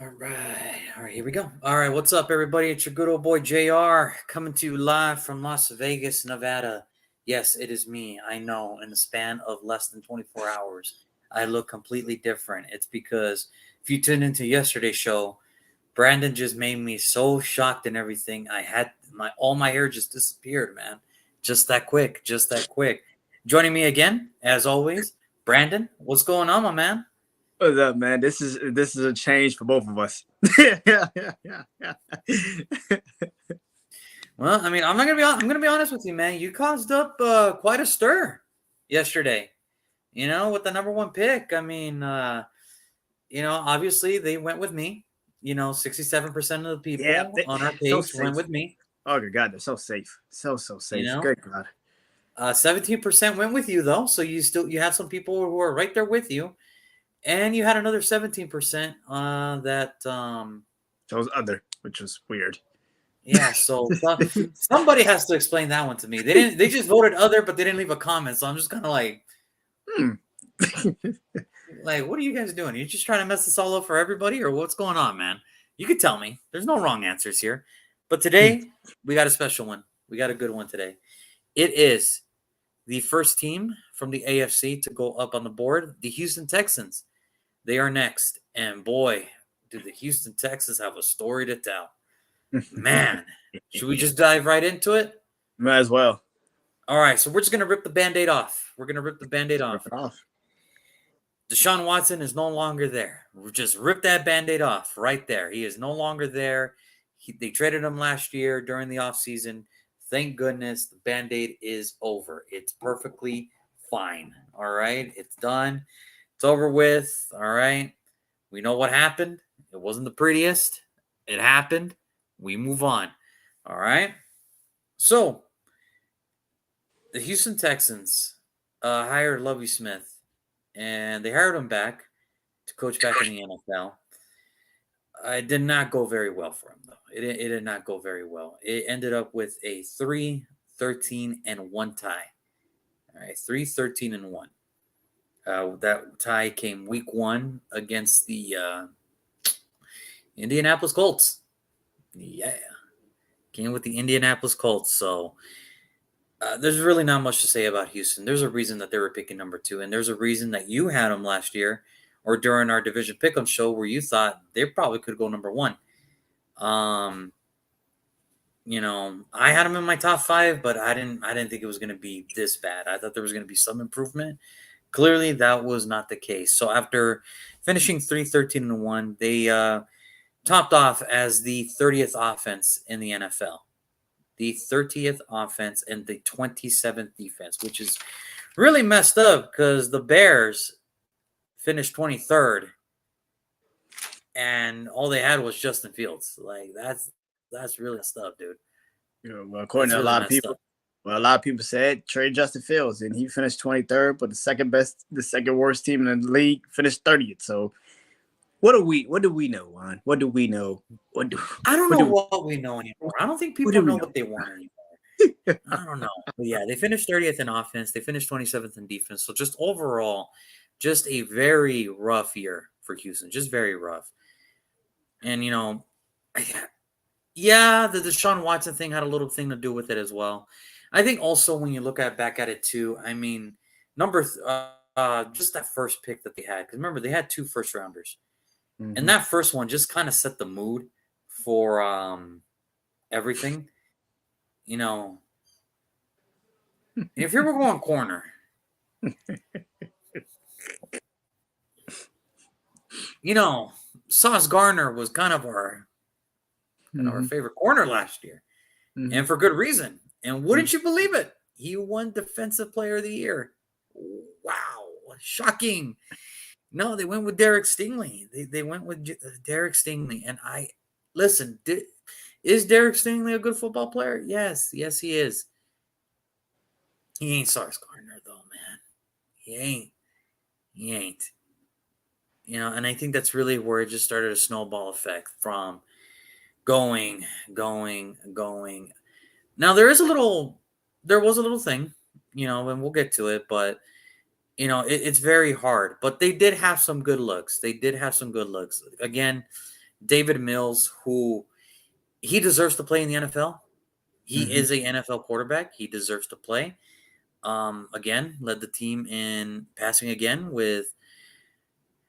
All right, here we go. All right, what's up, everybody? It's your good old boy JR coming to you live from Las Vegas, Nevada. Yes, it is me. I know. In the span of less than 24 hours, I look completely different. It's because if you tuned into yesterday's show, Brandon just made me so shocked and everything. I had all my hair just disappeared, man. Just that quick, just that quick. Joining me again, as always, Brandon. What's going on, my man? What's up, man? This is a change for both of us. Yeah. Well, I mean, I'm gonna be honest with you, man. You caused up quite a stir yesterday. With the number one pick. I mean, obviously they went with me. 67% of the Yeah, people on our so page went safe. with me. Oh my God, they're so safe, so You safe. know, Good God. 17% went with you though. So you have some people who are right there with you, and you had another 17% that Chose other, which was weird. yeah. So somebody has to explain that one to me. They didn't. They just voted other, but they didn't leave a comment. So I'm just kind of like. Hmm. Like, what are you guys doing? Are you just trying to mess this all up for everybody, or what's going on, man? You could tell me. There's no wrong answers here. But today, we got a special one. We got a good one today. It is the first team from the AFC to go up on the board, the Houston Texans. They are next. And boy, do the Houston Texans have a story to tell. Man, should we just dive right into it? Might as well. All right, so we're just going to rip the Band-Aid off. We're going to rip the Band-Aid Rip off. it off. Deshaun Watson is no longer there. Just rip that Band-Aid off right there. He is no longer there. They traded him last year during the offseason. Thank goodness the Band-Aid is over. It's perfectly fine. All right. It's done. It's over with. All right. We know what happened. It wasn't the prettiest. It happened. We move on. All right. So the Houston Texans hired Lovie Smith, and they hired him back to coach back in the NFL. It did not go very well for him, though. It did not go very well. It ended up with a 3-13-1 tie. All right, 3-13-1. That tie came week one against the Indianapolis Colts. Yeah, came with the Indianapolis Colts. So there's really not much to say about Houston. There's a reason that they were picking number two, and there's a reason that you had them last year or during our division pick'em show where you thought they probably could go number one. I had them in my top five, but I didn't think it was going to be this bad. I thought there was going to be some improvement. Clearly, that was not the case. So after finishing 3-13-1, they topped off as the 30th offense in the NFL. The 30th offense and the 27th defense, which is really messed up because the Bears finished 23rd and all they had was Justin Fields. Like that's really messed up, dude. Well, according That's to a really lot of messed people, up. a lot of people said trade Justin Fields, and he finished 23rd, but the second worst team in the league finished 30th. So what do we know, Juan? What do we know? I don't What know do what we know anymore. I don't think what people do we know know? what they want anymore. I don't know. But yeah, they finished 30th in offense. They finished 27th in defense. So just overall, just a very rough year for Houston. Just very rough. And yeah, the Deshaun Watson thing had a little thing to do with it as well. I think also when you look back at it too, I mean, just that first pick that they had, because remember they had two first rounders, and Mm-hmm. that first one just kind of set the mood for everything. You know, if you were going corner, Sauce Gardner was kind of our Mm-hmm. favorite corner last year, Mm-hmm. and for good reason. And wouldn't you believe it? He won Defensive Player of the Year. Wow, shocking. No, they went with Derek Stingley. They went with Derek Stingley. And listen, is Derek Stingley a good football player? Yes, he is. He ain't Sauce Gardner, though, man. He ain't. He ain't. And I think that's really where it just started a snowball effect from going, going, going. Now there was a little thing, and we'll get to it, but it's very hard. But they did have some good looks. Again, David Mills, who he deserves to play in the NFL. He Mm-hmm. is a NFL quarterback. He deserves to play. Again, led the team in passing again with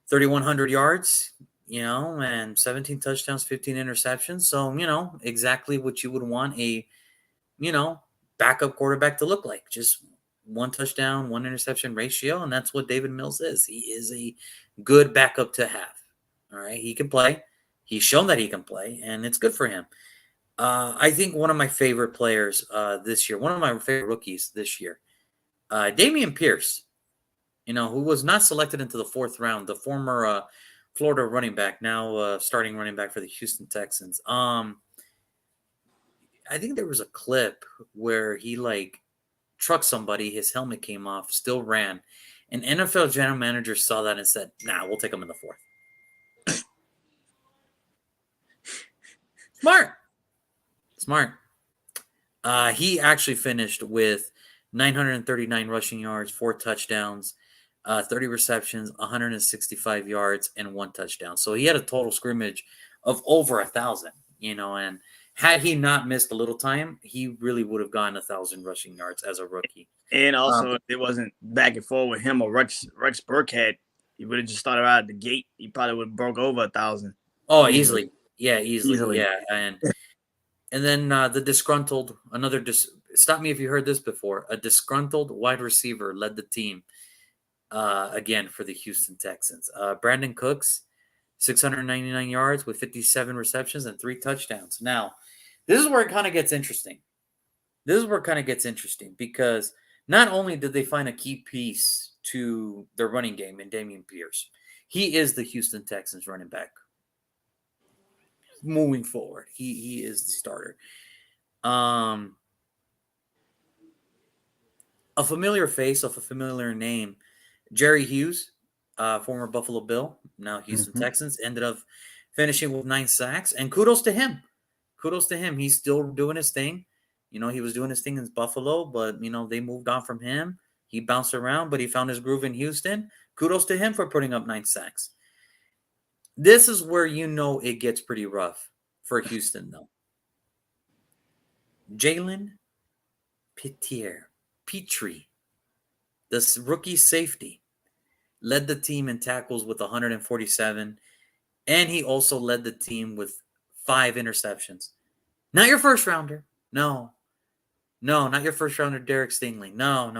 3,100 yards, and 17 touchdowns, 15 interceptions. So, exactly what you would want a, you know, backup quarterback to look like. Just one touchdown, one interception ratio. And that's what David Mills is. He is a good backup to have. All right. He can play. He's shown that he can play, and it's good for him. I think one of my favorite players this year, one of my favorite rookies this year, Damian Pierce, who was not selected into the fourth round, the former Florida running back, now starting running back for the Houston Texans. I think there was a clip where he trucked somebody, his helmet came off, still ran. An NFL general manager saw that and said, "Nah, we'll take him in the fourth." Smart. Smart. He actually finished with 939 rushing yards, 4 touchdowns, 30 receptions, 165 yards, and 1 touchdown. So he had a total scrimmage of over 1,000, and had he not missed a little time, he really would have gotten 1,000 rushing yards as a rookie. And also, if it wasn't back and forth with him or Rex Burkhead, he would have just started out at the gate. He probably would have broke over 1,000. Oh, easily. Yeah, easily. Yeah. And then stop me if you heard this before, a disgruntled wide receiver led the team again for the Houston Texans. Brandon Cooks, 699 yards with 57 receptions and 3 touchdowns. Now, this is where it kind of gets interesting. Because not only did they find a key piece to their running game in Dameon Pierce, he is the Houston Texans running back. Moving forward, he is the starter. A familiar face of a familiar name, Jerry Hughes, former Buffalo Bill, now Houston Texans, ended up finishing with 9 sacks, and kudos to him. He's still doing his thing. He was doing his thing in Buffalo, but they moved on from him. He bounced around, but he found his groove in Houston. Kudos to him for putting up 9 sacks. This is where it gets pretty rough for Houston, though. Jalen Petrie, this rookie safety, led the team in tackles with 147, and he also led the team with 5 interceptions. Not your first rounder. No, not your first rounder, Derek Stingley. No,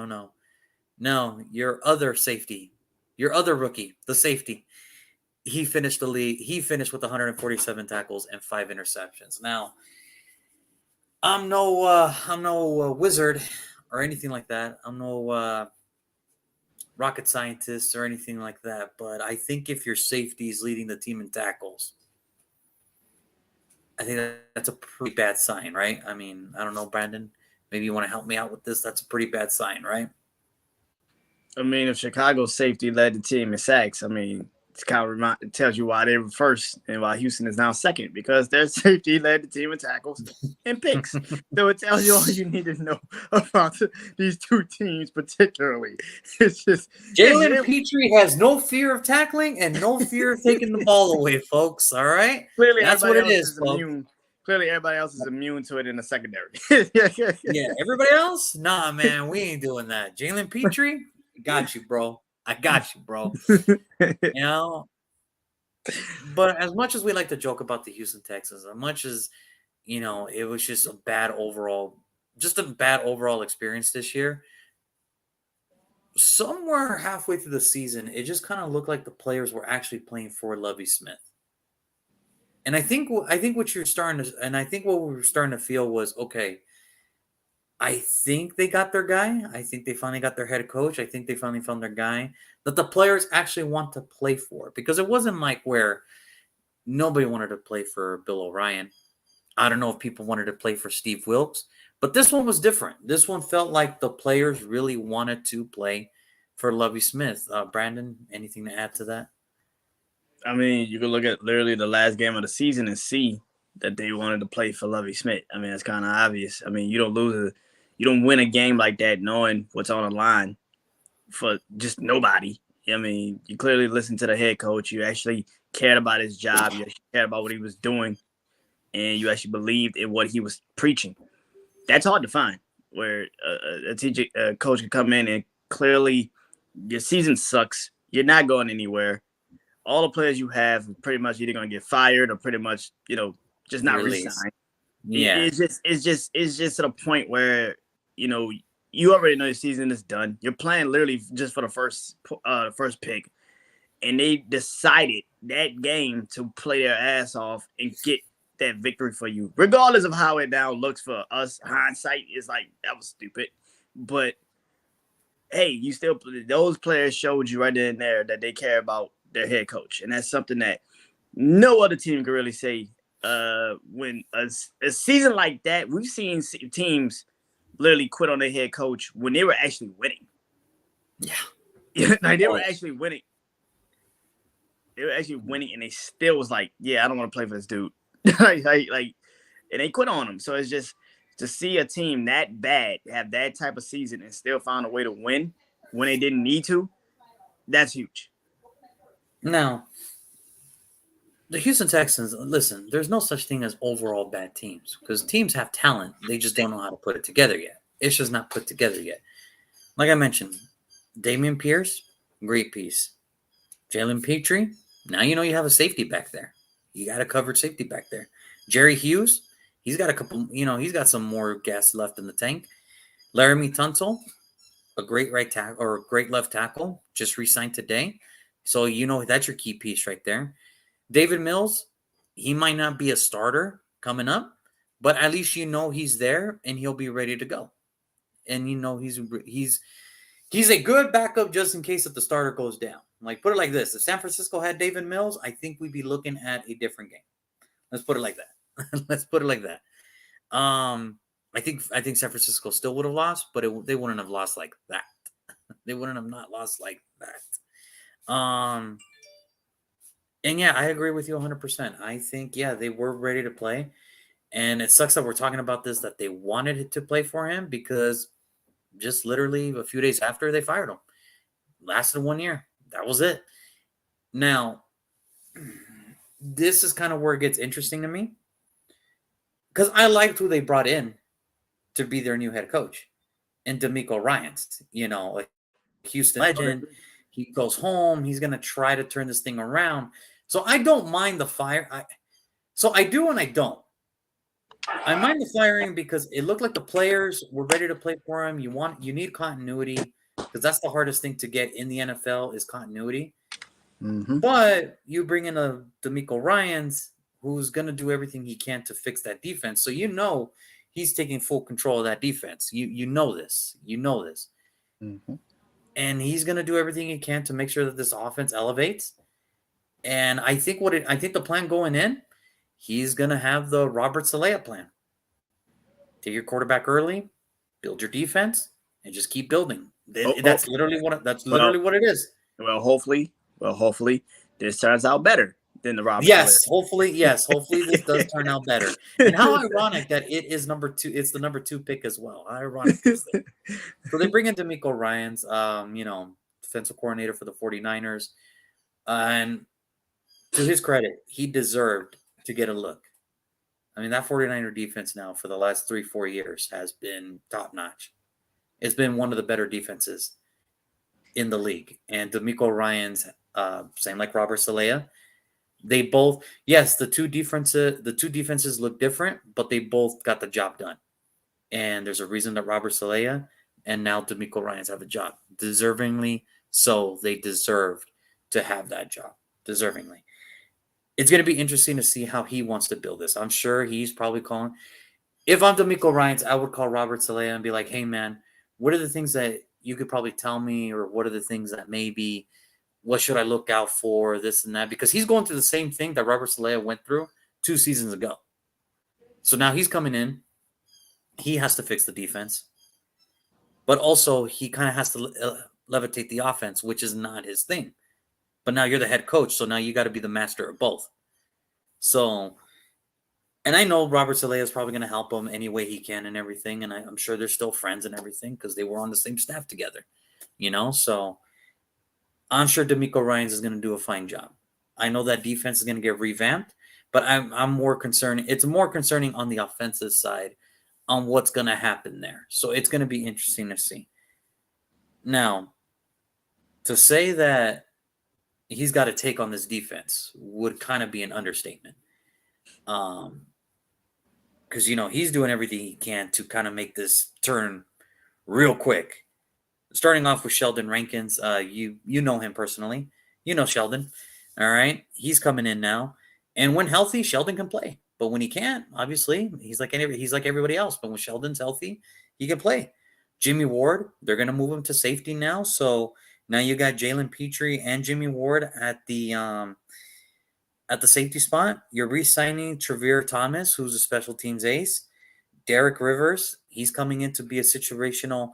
your other safety, your other rookie, the safety. He finished the league. He finished with 147 tackles and 5 interceptions. Now, I'm no wizard or anything like that. I'm no rocket scientist or anything like that. But I think if your safety is leading the team in tackles, I think that's a pretty bad sign, right? I mean, I don't know, Brandon. Maybe you want to help me out with this. That's a pretty bad sign, right? I mean, if Chicago's safety led the team in sacks, I mean, it tells you why they were first and why Houston is now second, because their safety led the team in tackles and picks. So it tells you all you need to know about these two teams particularly. It's just Jalen Petrie has no fear of tackling and no fear of taking the ball away, folks. All right, clearly that's what it is, folks. Clearly, everybody else is immune to it in the secondary. Yeah, everybody else, nah, man, we ain't doing that. Jalen Petrie, I got you, bro. But as much as we like to joke about the Houston Texans, as much as it was just a bad overall experience this year. Somewhere halfway through the season, it just kind of looked like the players were actually playing for Lovie Smith. And I think what we were starting to feel was, okay, I think they got their guy. I think they finally got their head coach. I think they finally found their guy that the players actually want to play for, because it wasn't like where nobody wanted to play for Bill O'Brien. I don't know if people wanted to play for Steve Wilkes, but this one was different. This one felt like the players really wanted to play for Lovie Smith. Brandon, anything to add to that? I mean, you can look at literally the last game of the season and see that they wanted to play for Lovie Smith. I mean, it's kind of obvious. I mean, you don't win a game like that knowing what's on the line for just nobody. I mean, you clearly listen to the head coach. You actually cared about his job, you actually cared about what he was doing, and you actually believed in what he was preaching. That's hard to find. Where a coach can come in and clearly your season sucks, you're not going anywhere. All the players you have pretty much either going to get fired or pretty much just not Release. re-signed. Yeah. It's just to the point where you already know your season is done. You're playing literally just for the first pick, and they decided that game to play their ass off and get that victory for you, regardless of how it now looks for us. Hindsight is like that was stupid, but hey, you still those players showed you right then and there that they care about their head coach, and that's something that no other team can really say. When a season like that, we've seen teams literally quit on their head coach when they were actually winning. Yeah, like they were actually winning. They were actually winning, and they still was like, "Yeah, I don't want to play for this dude." like, and they quit on him. So it's just to see a team that bad have that type of season and still find a way to win when they didn't need to. That's huge. Now, the Houston Texans, listen, there's no such thing as overall bad teams because teams have talent. They just don't know how to put it together yet. It's just not put together yet. Like I mentioned, Damian Pierce, great piece. Jalen Petrie, now you know you have a safety back there. You got a covered safety back there. Jerry Hughes, he's got a couple, he's got some more gas left in the tank. Laramie Tunsil, a great right tackle or a great left tackle, just re-signed today. So that's your key piece right there. David Mills, he might not be a starter coming up, but at least he's there and he'll be ready to go. And he's a good backup just in case if the starter goes down. Like put it like this: if San Francisco had David Mills, I think we'd be looking at a different game. Let's put it like that. Let's put it like that. I think San Francisco still would have lost, but they wouldn't have lost like that. They wouldn't have not lost like that. And yeah, I agree with you 100%. I think they were ready to play, and it sucks that we're talking about this that they wanted to play for him because just literally a few days after they fired him, lasted 1 year. That was it. Now, this is kind of where it gets interesting to me because I liked who they brought in to be their new head coach, and D'Amico Ryans, a Houston legend. He goes home. He's going to try to turn this thing around. So I don't mind the fire. So I do and I don't. I mind the firing because it looked like the players were ready to play for him. You need continuity because that's the hardest thing to get in the NFL is continuity. Mm-hmm. But you bring in a D'Amico Ryans who's going to do everything he can to fix that defense. So he's taking full control of that defense. You know this. Mm-hmm. And he's going to do everything he can to make sure that this offense elevates. And I think the plan going in, he's going to have the Robert Saleh plan. Take your quarterback early, build your defense, and just keep building. That's literally what it is. Well, hopefully this turns out better than the Robert. Yes, hopefully this does turn out better. And how ironic that it is number 2. It's the number 2 pick as well. How ironic is that? So they bring in D'Amico Ryans, defensive coordinator for the 49ers. And to his credit, he deserved to get a look. I mean, that 49er defense now for the last 3-4 years has been top-notch. It's been one of the better defenses in the league. And D'Amico Ryans, same like Robert Saleh, they both, yes, the two defenses look different, but they both got the job done. And there's a reason that Robert Saleh and now D'Amico Ryans have a job. Deservingly so. They deserved to have that job. Deservingly. It's going to be interesting to see how he wants to build this. I'm sure he's probably calling. If I'm D'Amico Ryans, I would call Robert Saleh and be like, hey, man, what are the things that you could probably tell me, or what are the things that maybe, what should I look out for, this and that? Because he's going through the same thing that Robert Saleh went through 2 seasons ago. So now he's coming in. He has to fix the defense. But also he kind of has to levitate the offense, which is not his thing. But now you're the head coach, so now you got to be the master of both. So, and I know Robert Saleh is probably going to help him any way he can and everything, and I'm sure they're still friends and everything because they were on the same staff together, So I'm sure D'Amico Ryans is going to do a fine job. I know that defense is going to get revamped, but I'm more concerned. It's more concerning on the offensive side on what's going to happen there. So it's going to be interesting to see. Now, to say that he's got to take on this defense would kind of be an understatement. Because he's doing everything he can to kind of make this turn real quick. Starting off with Sheldon Rankins, you know him personally. You know Sheldon. All right, he's coming in now, and when healthy, Sheldon can play. But when he can't, obviously, he's like everybody else. But when Sheldon's healthy, he can play. Jimmy Ward, they're gonna move him to safety now. So now you got Jalen Petrie and Jimmy Ward at the safety spot. You're re-signing Trevere Thomas, who's a special teams ace. Derek Rivers, he's coming in to be a situational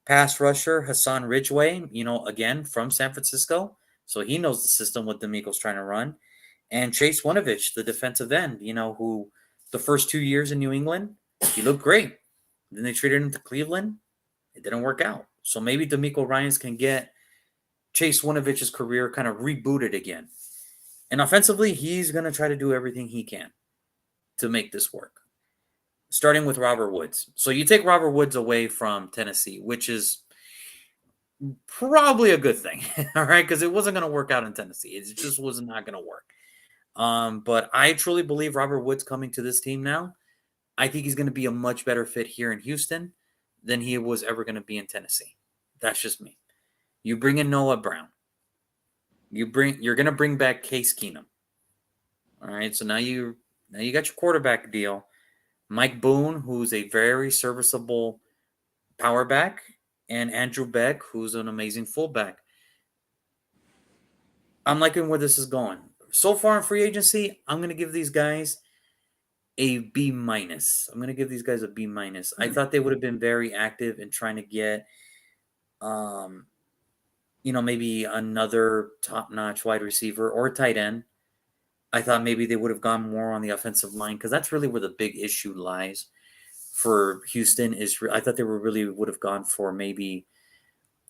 pass rusher. Hassan Ridgeway, again from San Francisco, so he knows the system what D'Amico's trying to run. And Chase Winovich, the defensive end, who the first 2 years in New England, he looked great. Then they traded him to Cleveland. It didn't work out. So maybe D'Amico Ryans can get Chase Winovich's career kind of rebooted again. And offensively, he's going to try to do everything he can to make this work. Starting with Robert Woods. So you take Robert Woods away from Tennessee, which is probably a good thing, all right? Because it wasn't going to work out in Tennessee. It just was not going to work. But I truly believe Robert Woods coming to this team now, I think he's going to be a much better fit here in Houston than he was ever going to be in Tennessee. That's just me. You bring in Noah Brown. You're going to bring back Case Keenum. All right, so now you got your quarterback deal. Mike Boone, who's a very serviceable power back, and Andrew Beck, who's an amazing fullback. I'm liking where this is going. So far in free agency, I'm going to give these guys a B minus. I'm going to give these guys a B minus. I thought they would have been very active in trying to get, maybe another top-notch wide receiver or tight end. I thought maybe they would have gone more on the offensive line because that's really where the big issue lies for Houston. I thought they would have gone for maybe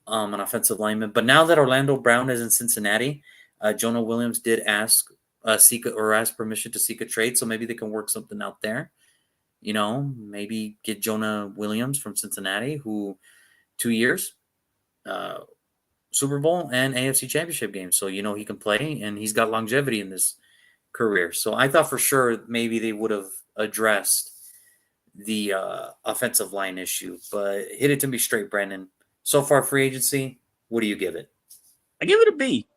an offensive lineman. But now that Orlando Brown is in Cincinnati, Jonah Williams did ask permission to seek a trade, so maybe they can work something out there. Maybe get Jonah Williams from Cincinnati, who 2 years, Super Bowl and AFC Championship game. So he can play and he's got longevity in this career. So I thought for sure maybe they would have addressed the offensive line issue, but hit it to me straight, Brandon. So far, free agency, what do you give it? I give it a B.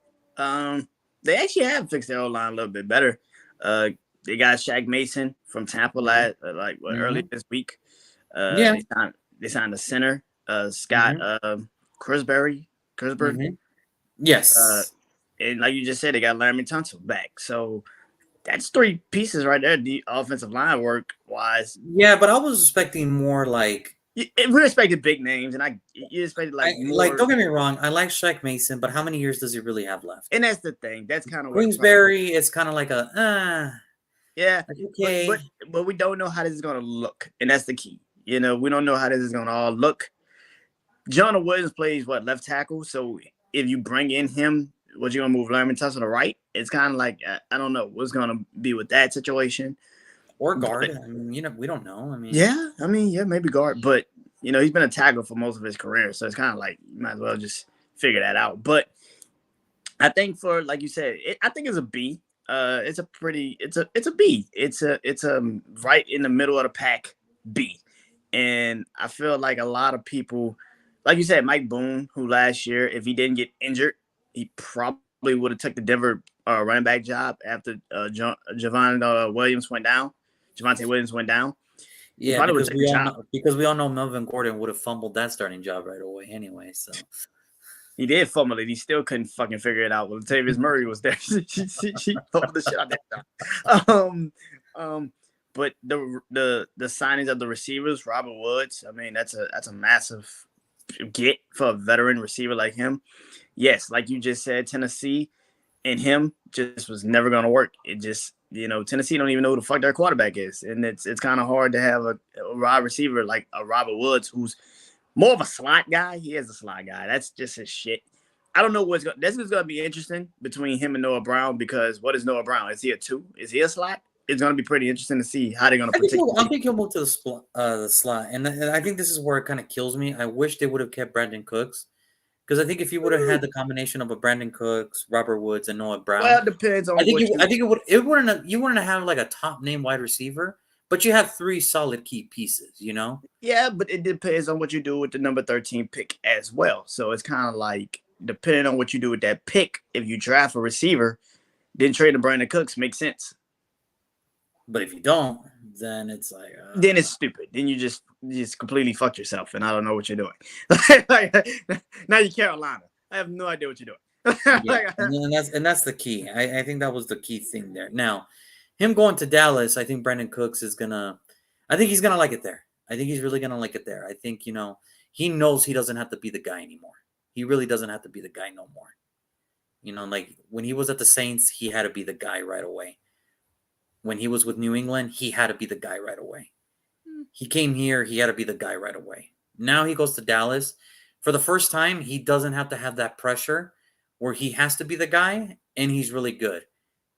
They actually have fixed their O-line a little bit better. They got Shaq Mason from Tampa earlier this week. They signed a center, Scott Kersberg. Mm-hmm. Yes. And like you just said, they got Laramie Tunsil back. So that's 3 pieces right there, the offensive line work wise. Yeah, but I was expecting more like we expected big names, and you expected more. Don't get me wrong, I like Shaq Mason, but how many years does he really have left? And that's the thing. That's kind of Queensberry. It's kind of like yeah. Okay, but we don't know how this is going to look, and that's the key. We don't know how this is going to all look. Jonah Williams plays left tackle, so if you bring in him, what you gonna move Laramie Tunsil to the right? It's kind of like I don't know what's gonna be with that situation. Or guard. We don't know. Maybe guard. But he's been a tackle for most of his career, so it's kind of like you might as well just figure that out. But I think for like you said, I think it's a B. It's a B. It's a right in the middle of the pack B. And I feel like a lot of people, like you said, Mike Boone, who last year, if he didn't get injured, he probably would have took the Denver running back job after Javonte Williams went down. Yeah, because we all know Melvin Gordon would have fumbled that starting job right away anyway. So he did fumble it. He still couldn't fucking figure it out. Well, Latavius Murray was there. she fumbled the shit out that time. But the signings of the receivers, Robert Woods, that's a massive get for a veteran receiver like him. Yes, like you just said, Tennessee and him just was never going to work. It just, Tennessee don't even know who the fuck their quarterback is. And it's kind of hard to have a wide receiver like a Robert Woods, who's more of a slot guy. He is a slot guy. That's just his shit. I don't know this is gonna be interesting between him and Noah Brown, because what is Noah Brown? Is he a 2? Is he a slot? It's gonna be pretty interesting to see how they're gonna protect. I think he'll move to the slot, and I think this is where it kind of kills me. I wish they would have kept Brandon Cooks, because I think if you would have had the combination of a Brandon Cooks, Robert Woods, and Noah Brown, Well, it depends on what I think it wouldn't have, you wouldn't have like a top name wide receiver, but you have 3 solid key pieces, you know? Yeah, but it depends on what you do with the number 13 pick as well. So it's kind of like, depending on what you do with that pick, if you draft a receiver, then trading Brandon Cooks makes sense. But if you don't, then it's like then it's stupid. Then you just completely fucked yourself, and I don't know what you're doing. Now you're Carolina. I have no idea what you're doing. Yeah, and that's the key. I think that was the key thing there. Now, him going to Dallas, I think Brandon Cooks is gonna. I think he's gonna like it there. I think he's really gonna like it there. I think he knows he doesn't have to be the guy anymore. He really doesn't have to be the guy no more. Like when he was at the Saints, he had to be the guy right away. When he was with New England, he had to be the guy right away. He came here, he had to be the guy right away. Now he goes to Dallas. For the first time, he doesn't have to have that pressure where he has to be the guy, and he's really good.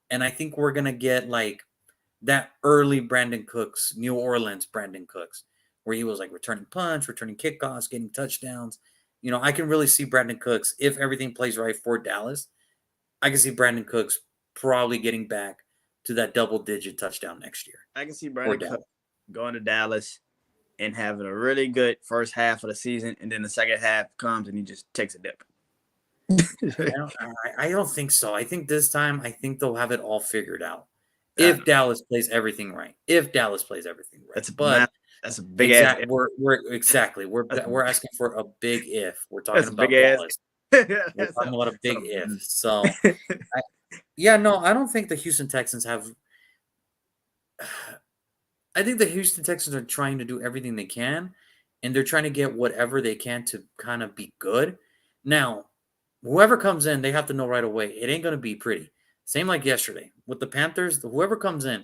And I think we're going to get like that early Brandon Cooks, New Orleans Brandon Cooks, where he was like returning punts, returning kickoffs, getting touchdowns. I can really see Brandon Cooks, if everything plays right for Dallas, I can see Brandon Cooks probably getting back to that double-digit touchdown next year. I can see Brandon Cooks going to Dallas and having a really good first half of the season, and then the second half comes and he just takes a dip. I don't think so. I think this time, they'll have it all figured out. If Dallas plays everything right. That's a big ass. We're asking for a big if. We're talking about Dallas. We're talking about a big if. So, I don't think the Houston Texans have. I think the Houston Texans are trying to do everything they can, and they're trying to get whatever they can to kind of be good. Now, whoever comes in, they have to know right away it ain't going to be pretty. Same like yesterday with the Panthers. Whoever comes in,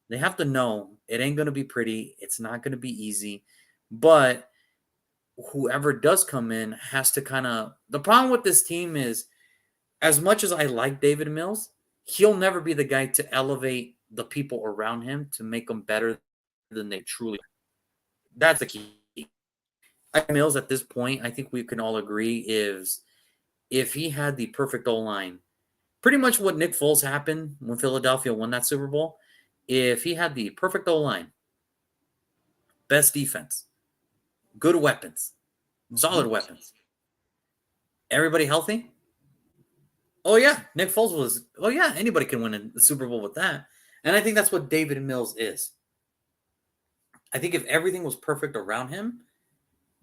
they have to know it ain't going to be pretty. It's not going to be easy. But whoever does come in has to kind of – the problem with this team is, as much as I like David Mills, he'll never be the guy to elevate the people around him to make them better than they truly are. That's the key. Mills at this point, I think we can all agree, is if he had the perfect O-line, pretty much what Nick Foles happened when Philadelphia won that Super Bowl, if he had the perfect O-line, best defense, good weapons, solid weapons, everybody healthy, oh yeah, Nick Foles was, oh yeah, anybody can win the Super Bowl with that. And I think that's what David Mills is. I think if everything was perfect around him,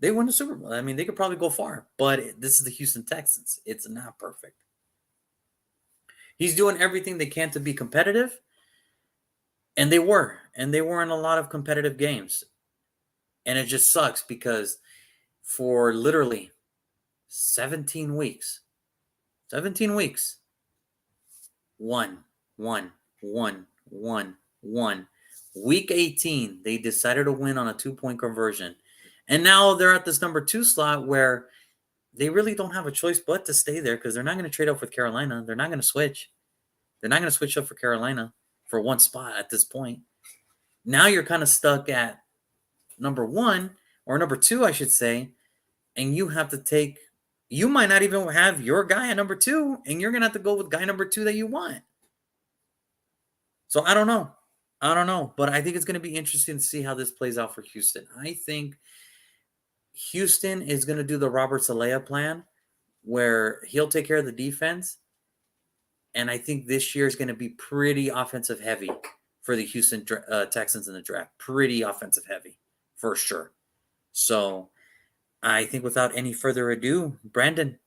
they win the Super Bowl. I mean, they could probably go far, but this is the Houston Texans. It's not perfect. He's doing everything they can to be competitive, and they were in a lot of competitive games. And it just sucks because for literally 17 weeks, one. Week 18, they decided to win on a 2-point conversion. And now they're at this number 2 slot where they really don't have a choice but to stay there because they're not going to trade up with Carolina. They're not going to switch. They're not going to switch up for Carolina for one spot at this point. Now you're kind of stuck at number 1 or number 2, I should say, and you have to take – you might not even have your guy at number 2, and you're going to have to go with guy number 2 that you want. So I don't know, but I think it's going to be interesting to see how this plays out for Houston. I think Houston is going to do the Robert Saleh plan where he'll take care of the defense, and I think this year is going to be pretty offensive heavy for the Houston Texans in the draft. Pretty offensive heavy, for sure. So I think without any further ado, Brandon,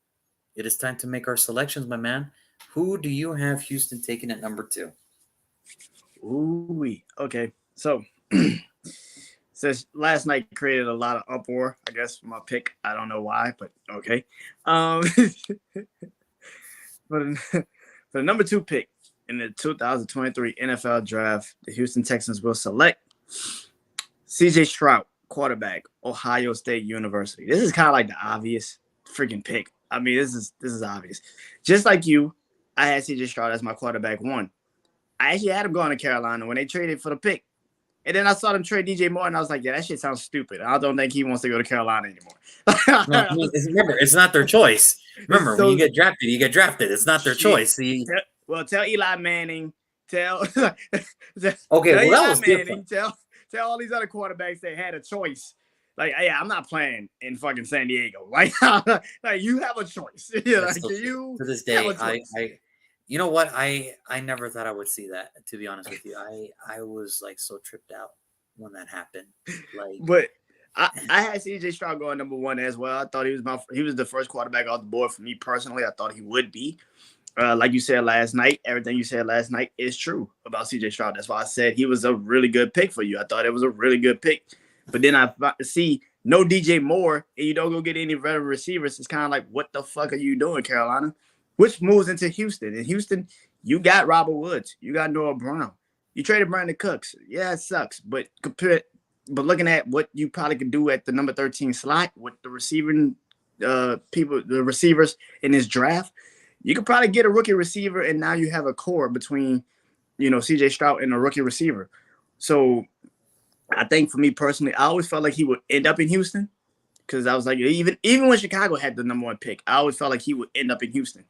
it is time to make our selections, my man. Who do you have Houston taking at number 2? Ooh, okay. So since last night created a lot of uproar, I guess, for my pick. I don't know why, but okay. For the number 2 pick in the 2023 NFL Draft, the Houston Texans will select C.J. Stroud, quarterback, Ohio State University. This is kind of like the obvious freaking pick. I mean, this is obvious. Just like you, I had CJ Stroud as my quarterback one. I actually had him going to Carolina when they traded for the pick. And then I saw them trade DJ Moore, and I was like, yeah, that shit sounds stupid. I don't think he wants to go to Carolina No, I anymore. mean, remember, it's not their choice. It's Remember, when you so get drafted, you get drafted. It's not their shit. choice. Well, tell Eli Manning, tell Okay, tell well, that Eli was different. Manning, tell all these other quarterbacks they had a choice. Like, yeah, I'm not playing in fucking San Diego. Like, like you have a choice. That's Like, so true. you To this have a day, choice. you know what? I never thought I would see that. To be honest with you, I was like so tripped out when that happened. Like, But I had CJ Stroud going number one as well. I thought he was the first quarterback off the board for me personally. I thought he would be. Like you said last night, everything you said last night is true about CJ Stroud. That's why I said he was a really good pick for you. I thought it was a really good pick. But then I see no DJ Moore and you don't go get any veteran receivers. It's kind of like, what the fuck are you doing, Carolina? Which moves into Houston. In Houston, you got Robert Woods. You got Noah Brown. You traded Brandon Cooks. Yeah, it sucks. But looking at what you probably could do at the number 13 slot with the receiving people, the receivers in this draft, you could probably get a rookie receiver, and now you have a core between, CJ Stroud and a rookie receiver. So I think for me personally, I always felt like he would end up in Houston because I was like, even when Chicago had the number one pick, I always felt like he would end up in Houston.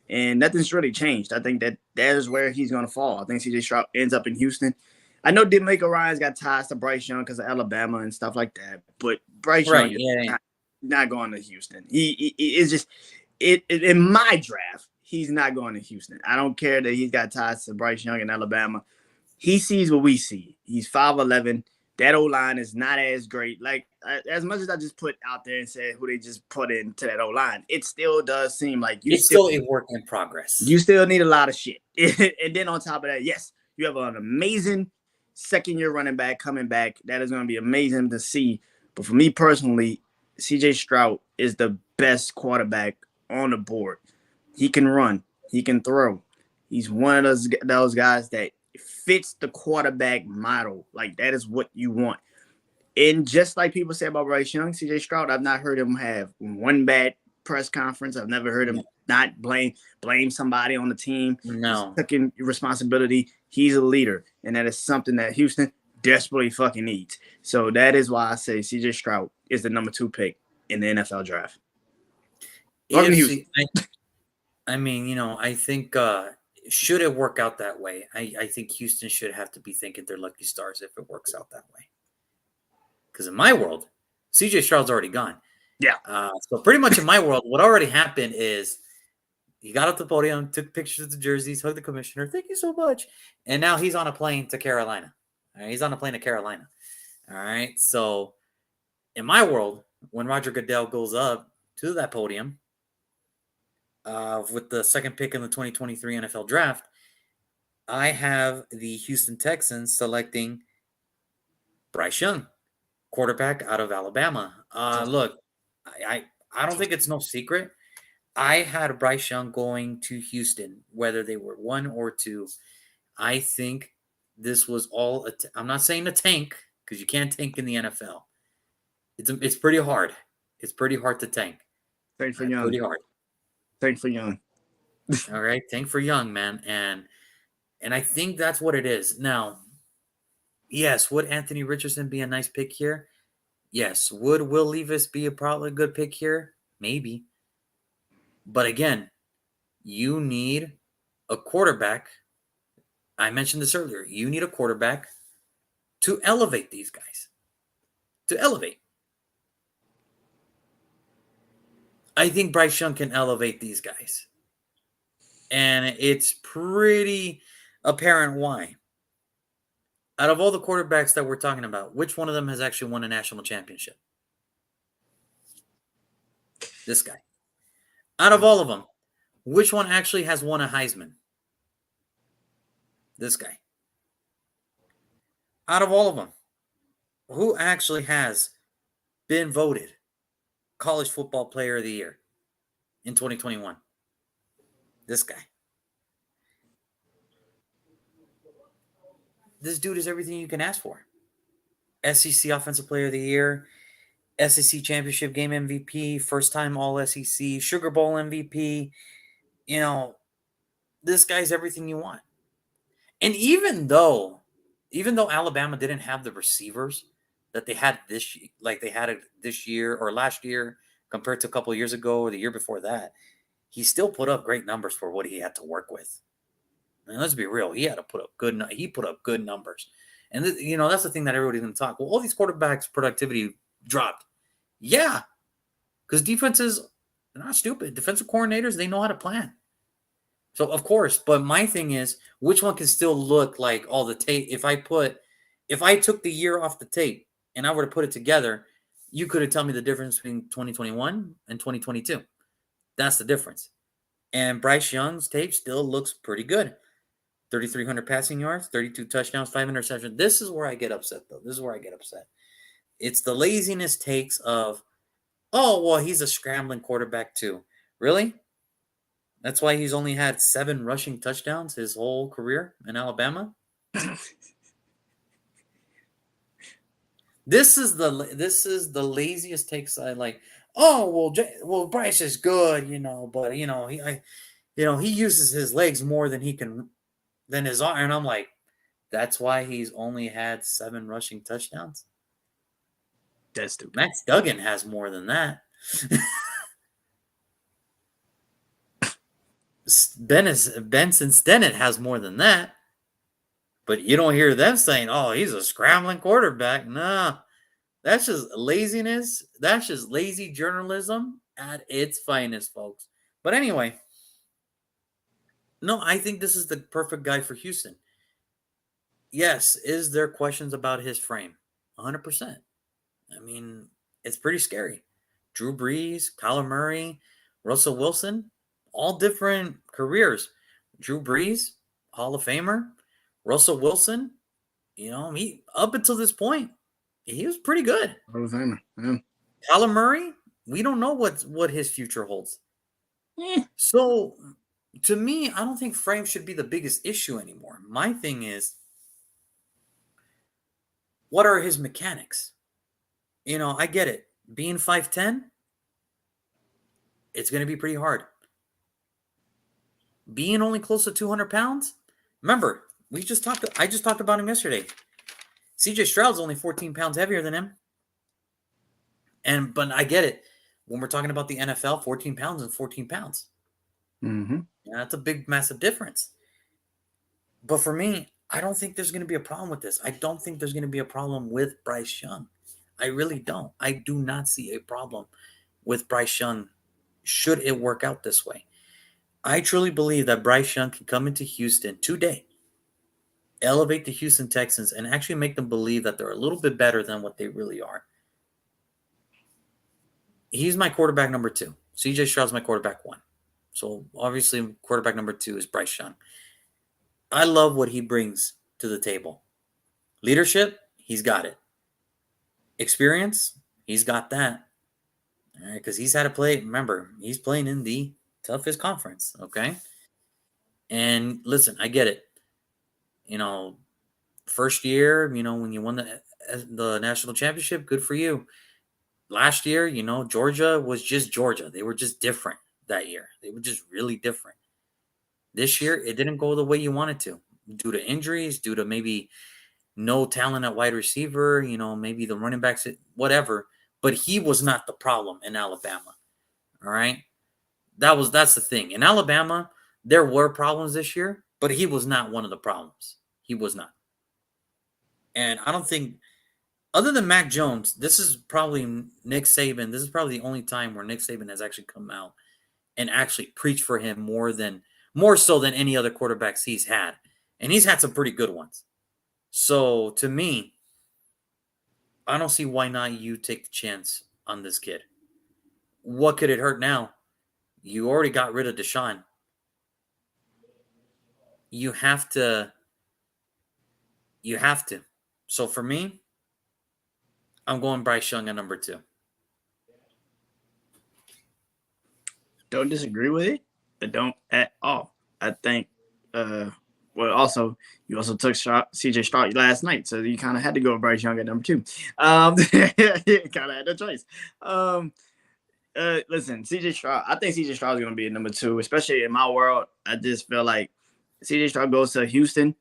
And nothing's really changed. I think that is where he's going to fall. I think CJ Stroud ends up in Houston. I know DeMeco Ryans got ties to Bryce Young because of Alabama and stuff like that, but Bryce right? Young is Yeah. not going to Houston. He is just in my draft. He's not going to Houston. I don't care that he's got ties to Bryce Young in Alabama. He sees what we see. He's 5'11". That O-line is not as great. Like, as much as I just put out there and said who they just put into that O-line, it still does seem like It's still a work in progress. you still need a lot of shit. And then on top of that, yes, you have an amazing second-year running back coming back. That is going to be amazing to see. But for me personally, CJ Stroud is the best quarterback on the board. He can run. He can throw. He's one of those guys that fits the quarterback model. Like, that is what you want. And just like people say about Bryce Young, CJ Stroud, I've not heard him have one bad press conference. I've never heard him not blame somebody on the team. No. He's taking responsibility. He's a leader. And that is something that Houston desperately fucking needs. So that is why I say CJ Stroud is the number 2 pick in the NFL draft. I mean, I think should it work out that way, I think Houston should have to be thinking they're lucky stars if it works out that way. Because in my world, CJ Stroud's already gone. Yeah. So pretty much in my world, what already happened is he got up the podium, took pictures of the jerseys, hugged the commissioner. Thank you so much. And now he's on a plane to Carolina. All right, he's on a plane to Carolina. All right. So in my world, when Roger Goodell goes up to that podium with the second pick in the 2023 NFL draft, I have the Houston Texans selecting Bryce Young, quarterback out of Alabama. Look, I don't think it's no secret. I had Bryce Young going to Houston, whether they were 1 or 2. I think this was all. I'm not saying a tank because you can't tank in the NFL. It's pretty hard. It's pretty hard to tank. Tank for Young. Pretty hard. Tank for Young. All right, tank for Young, man, and I think that's what it is. Now, yes, would Anthony Richardson be a nice pick here? Yes. Would Will Levis be probably a good pick here? Maybe. But again, you need a quarterback. I mentioned this earlier. You need a quarterback to elevate these guys. To elevate. I think Bryce Young can elevate these guys. And it's pretty apparent why. Out of all the quarterbacks that we're talking about, which one of them has actually won a national championship? This guy. Out of all of them, which one actually has won a Heisman? This guy. Out of all of them, who actually has been voted College Football Player of the Year in 2021? This guy. This dude is everything you can ask for. SEC Offensive Player of the Year, SEC championship game MVP, first time All SEC, Sugar Bowl MVP. You know, this guy's everything you want. And even though Alabama didn't have the receivers that they had they had it this year or last year compared to a couple of years ago or the year before that, he still put up great numbers for what he had to work with. And let's be real, he had to put up he put up good numbers. And that's the thing that everybody's going to talk. Well, all these quarterbacks' productivity dropped. Yeah, because defenses, they're not stupid. Defensive coordinators, they know how to plan. So of course, but my thing is, which one can still look like all the tape? If I took the year off the tape and I were to put it together, you could have tell me the difference between 2021 and 2022. That's the difference. And Bryce Young's tape still looks pretty good. 3,300 passing yards, 32 touchdowns, 5 interceptions. This is where I get upset, though. This is where I get upset. It's the laziness takes of, oh, well, he's a scrambling quarterback too. Really? That's why he's only had 7 rushing touchdowns his whole career in Alabama. This is the laziest takes I like. Oh well, Bryce is good, but he uses his legs more than his arm, and I'm like, that's why he's only had 7 rushing touchdowns. That's stupid. Max Duggan has more than that. Benson Stennett has more than that. But you don't hear them saying, oh, he's a scrambling quarterback. No, that's just laziness. That's just lazy journalism at its finest, folks. But anyway, no, I think this is the perfect guy for Houston. Yes, is there questions about his frame? 100%. I mean, it's pretty scary. Drew Brees, Kyler Murray, Russell Wilson, all different careers. Drew Brees, Hall of Famer. Russell Wilson, he up until this point, he was pretty good. Hall of Famer. Yeah. Kyler Murray, we don't know what his future holds. Yeah. So, to me, I don't think frame should be the biggest issue anymore. My thing is, what are his mechanics? I get it. Being 5'10", it's going to be pretty hard. Being only close to 200 pounds, remember, I just talked about him yesterday. CJ Stroud's only 14 pounds heavier than him. But I get it. When we're talking about the NFL, 14 pounds and 14 pounds. Mm-hmm. Yeah, that's a big, massive difference. But for me, I don't think there's going to be a problem with this. I don't think there's going to be a problem with Bryce Young. I really don't. I do not see a problem with Bryce Young should it work out this way. I truly believe that Bryce Young can come into Houston today, elevate the Houston Texans, and actually make them believe that they're a little bit better than what they really are. He's my quarterback number 2. CJ Stroud's my quarterback 1. So obviously quarterback number 2 is Bryce Young. I love what he brings to the table. Leadership, he's got it. Experience, he's got that. All right, because he's had to play. Remember, he's playing in the toughest conference. Okay. And listen, I get it. First year, when you won the national championship, good for you. Last year, Georgia was just Georgia. They were just different that year. They were just really different. This year, it didn't go the way you wanted to due to injuries, due to maybe no talent at wide receiver, maybe the running backs, whatever. But he was not the problem in Alabama. All right. That's the thing. In Alabama, there were problems this year, but he was not one of the problems. He was not. And I don't think, other than Mac Jones, this is probably Nick Saban. This is probably the only time where Nick Saban has actually come out and actually preached for him more so than any other quarterbacks he's had. And he's had some pretty good ones. So to me, I don't see why not you take the chance on this kid. What could it hurt now? You already got rid of Deshaun. You have to. So for me, I'm going Bryce Young at number 2. Don't disagree with it, but don't at all. I think Well, also you also took CJ Stroud last night, so you kind of had to go with Bryce Young at number 2. You kind of had no choice. Listen, CJ Stroud. I think CJ Stroud is going to be at number 2, especially in my world. I just feel like CJ Stroud goes to Houston.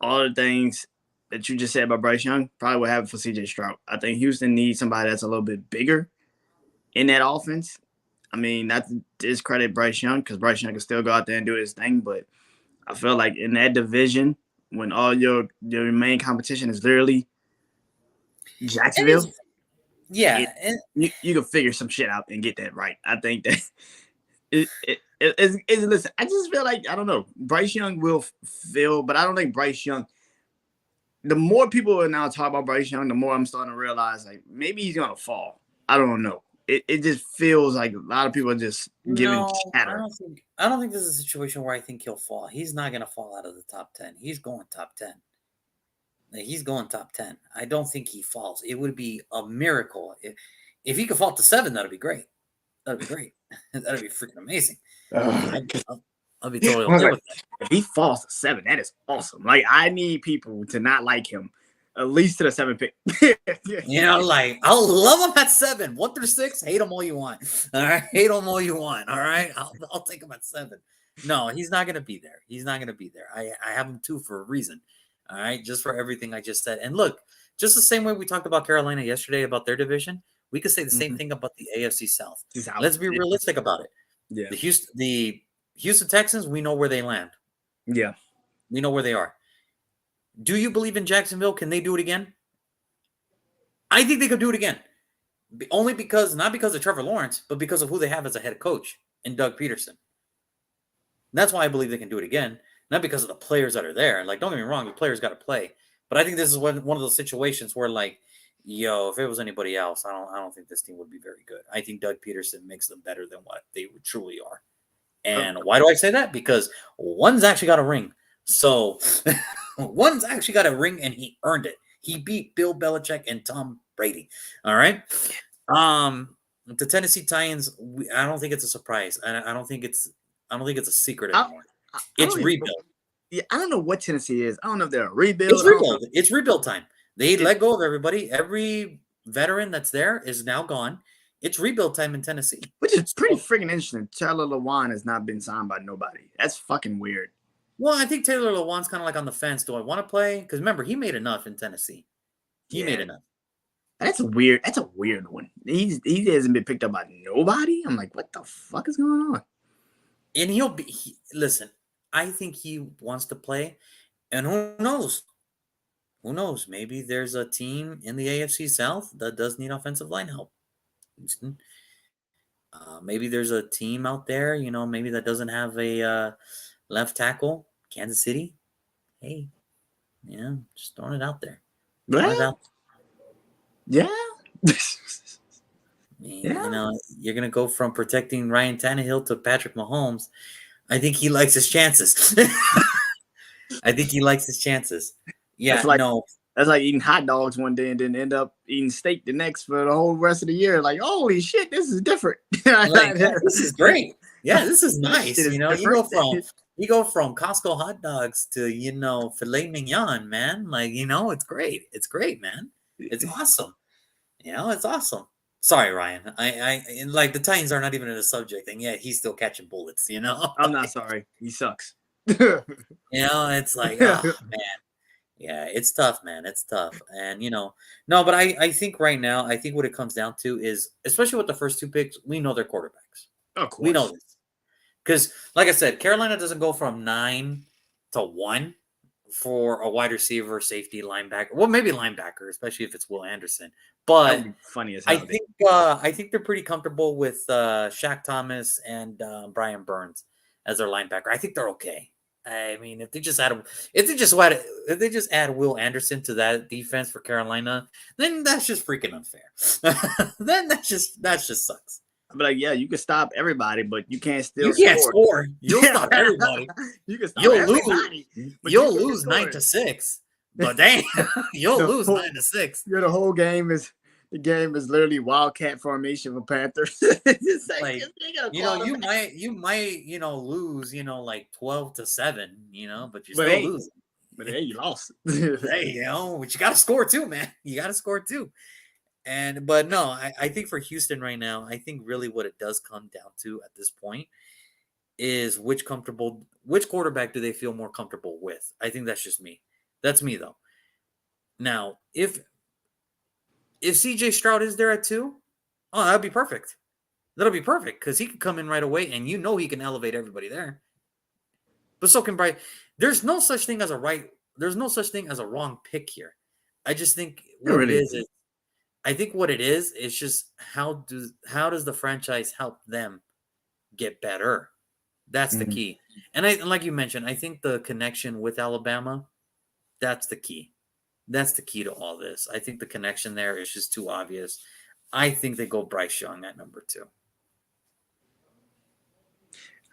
All the things that you just said about Bryce Young probably will happen for CJ Stroud. I think Houston needs somebody that's a little bit bigger in that offense. I mean, not to discredit Bryce Young because Bryce Young can still go out there and do his thing, but I feel like in that division, when all your main competition is literally Jacksonville, you can figure some shit out and get that right. I think that listen, I just feel like, I don't know, Bryce Young will feel, but I don't think Bryce Young, the more people are now talking about Bryce Young, the more I'm starting to realize like maybe he's gonna fall. I don't know. It just feels like a lot of people are just giving chatter. I don't think this is a situation where I think he'll fall. He's not gonna fall out of the top 10. He's going top 10. He's going top 10. I don't think he falls. It would be a miracle if he could fall to 7. That'd be great. That'd be great. That'd be freaking amazing. I'll be totally okay with that. If he falls to 7, that is awesome. Like, I need people to not like him, at least to the 7 pick. You know, like, I'll love him at 7. 1 through 6, hate him all you want. All right, hate him all you want. All right, I'll take him at 7. No, he's not gonna be there. He's not gonna be there. I have him 2 for a reason. All right, just for everything I just said. And look, just the same way we talked about Carolina yesterday about their division, we could say the same thing about the AFC South. Let's be realistic about it. Yeah. The Houston Texans, we know where they land. Yeah. We know where they are. Do you believe in Jacksonville? Can they do it again? I think they could do it again. Only because, not because of Trevor Lawrence, but because of who they have as a head coach in Doug Peterson. That's why I believe they can do it again. Not because of the players that are there. Like, don't get me wrong, the players got to play. But I think this is one of those situations where, like, yo, if it was anybody else, I don't think this team would be very good. I think Doug Peterson makes them better than what they truly are. And why do I say that? Because one's actually got a ring. So one's actually got a ring, and he earned it. He beat Bill Belichick and Tom Brady. All right. The Tennessee Titans, I don't think it's a surprise. I don't think it's a secret anymore. It's rebuild. Yeah, I don't know what Tennessee is. I don't know if they're a rebuild. It's rebuild. It's rebuild time. They let go of everybody. Every veteran that's there is now gone. It's rebuild time in Tennessee. Which is pretty freaking interesting. Taylor Lewan has not been signed by nobody. That's fucking weird. Well, I think Taylor Lewan's kind of like on the fence. Do I want to play? Because remember, he made enough in Tennessee. He made enough. That's a weird one. He hasn't been picked up by nobody. I'm like, what the fuck is going on? And listen, I think he wants to play. And who knows? Who knows? Maybe there's a team in the AFC South that does need offensive line help. Houston. Maybe there's a team out there, maybe that doesn't have a left tackle. Kansas City. Hey, just throwing it out there. Yeah. You're gonna go from protecting Ryan Tannehill to Patrick Mahomes. I think he likes his chances. I think he likes his chances. Yeah, that's like eating hot dogs one day and then end up eating steak the next for the whole rest of the year. Like, holy shit, this is different. This is great. Yeah, this is nice. You go from Costco hot dogs to filet mignon, man. Like, it's great. It's great, man. It's awesome. It's awesome. Sorry, Ryan. I like the Titans are not even in the subject, and yeah, he's still catching bullets. I'm not sorry. He sucks. It's like, oh, man. Yeah, it's tough, man. It's tough. And, no, but I think right now, I think what it comes down to is, especially with the first 2 picks, we know they're quarterbacks. Of course. We know this. Because, like I said, Carolina doesn't go from 9 to 1 for a wide receiver, safety, linebacker. Well, maybe linebacker, especially if it's Will Anderson. But funny as hell. I think they're pretty comfortable with Shaq Thomas and Brian Burns as their linebacker. I think they're okay. I mean, if they just add Will Anderson to that defense for Carolina, then that's just freaking unfair. Then that just sucks. But like, yeah, you can stop everybody, but you can't score. You'll stop everybody. You can stop everybody. You'll lose 9-6. But damn, you'll lose 9-6. The whole game is The game is literally wildcat formation for Panthers. It's Like, you might, lose, like 12-7, but you're But still hey, losing. you lost. Hey, but you got to score too, man. You got to score too. But no, I think for Houston right now, I think really what it does come down to at this point is which quarterback do they feel more comfortable with? I think that's just me. That's me though. Now, if CJ Stroud is there at 2, oh, that'd be perfect. That'll be perfect because he can come in right away, and he can elevate everybody there. But so can Bryce. There's no such thing as a wrong pick here. I just think what it is I think what it is just how does the franchise help them get better? That's the key. And like you mentioned, I think the connection with Alabama, that's the key. That's the key to all this. I think the connection there is just too obvious. I think they go Bryce Young at number 2.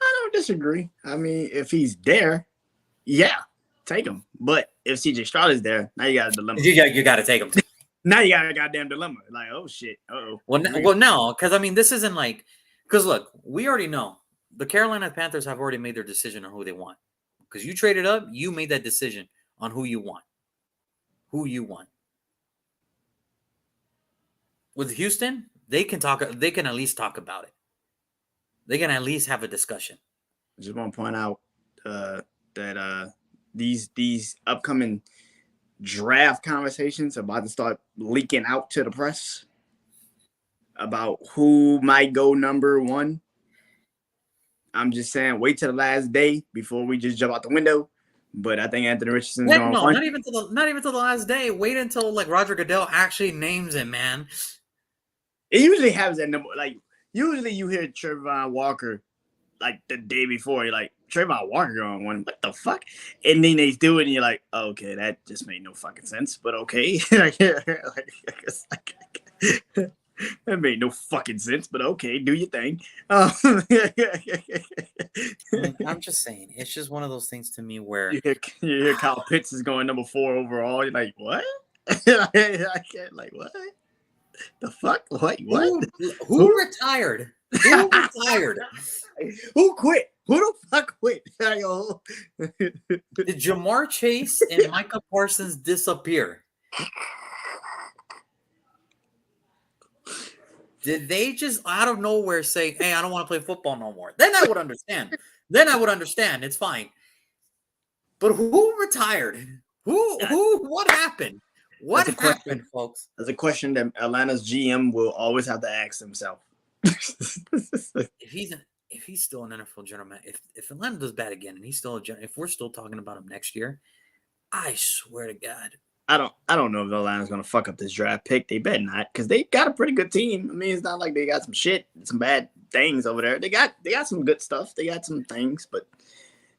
I don't disagree. I mean, if he's there, yeah, take him. But if CJ Stroud is there, now you got a dilemma. You got to take him. Now you got a goddamn dilemma. Like, oh shit. Uh-oh. Well, no, because I mean, this isn't like because look, we already know the Carolina Panthers have already made their decision on who they want. Because you traded up, you made that decision on who you want. With Houston, they can at least talk about it. They can at least have a discussion. I just want to point out that these upcoming draft conversations are about to start leaking out to the press about who might go number 1. I'm just saying, wait till the last day before we just jump out the window. But I think Anthony Richardson's going no, not even till the last day. Wait until like Roger Goodell actually names it, man. It usually happens at number. Like usually you hear Trayvon Walker like the day before. You're like Trayvon Walker going 1. What the fuck? And then they do it, and you're like, oh, okay, that just made no fucking sense. But okay, that made no fucking sense, but okay, do your thing. I'm just saying, it's just one of those things to me where you hear Kyle Pitts is going number 4 overall. You're like, what? I can't, like, what? The fuck? What? Who retired? Who retired? Who quit? Who the fuck quit? Did Jamar Chase and Micah Parsons disappear? Did they just out of nowhere say, hey, I don't want to play football no more? Then I would understand. It's fine. But who retired? What happened? What happened, folks? That's a question that Atlanta's GM will always have to ask himself. If he's still an NFL general manager, if Atlanta does bad again and he's still if we're still talking about him next year, I swear to God. I don't know if Atlanta's gonna fuck up this draft pick. They better not, because they got a pretty good team. I mean, it's not like they got some bad things over there. They got some good stuff. They got some things, but